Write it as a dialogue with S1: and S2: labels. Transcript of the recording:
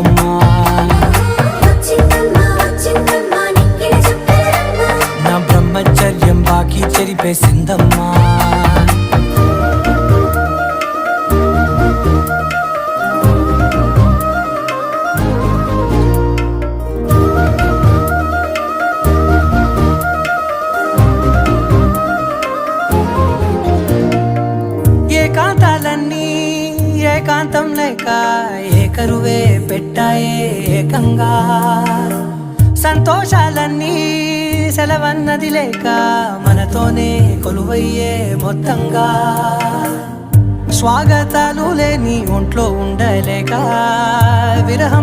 S1: సింధమ్మా. నా బ్రహ్మచర్యం బాకీ చెరిపే సింధమ్మా. ఏకాంతాలన్నీ ఏకాంతం లేక ఏకరువే పెట్టాయే ఏకంగా. సంతోషాలన్నీ సెలవన్నది లేక మనతోనే కొలువయ్యే మొత్తంగా. స్వాగతాలు లేని ఒంట్లో ఉండలేక విరహం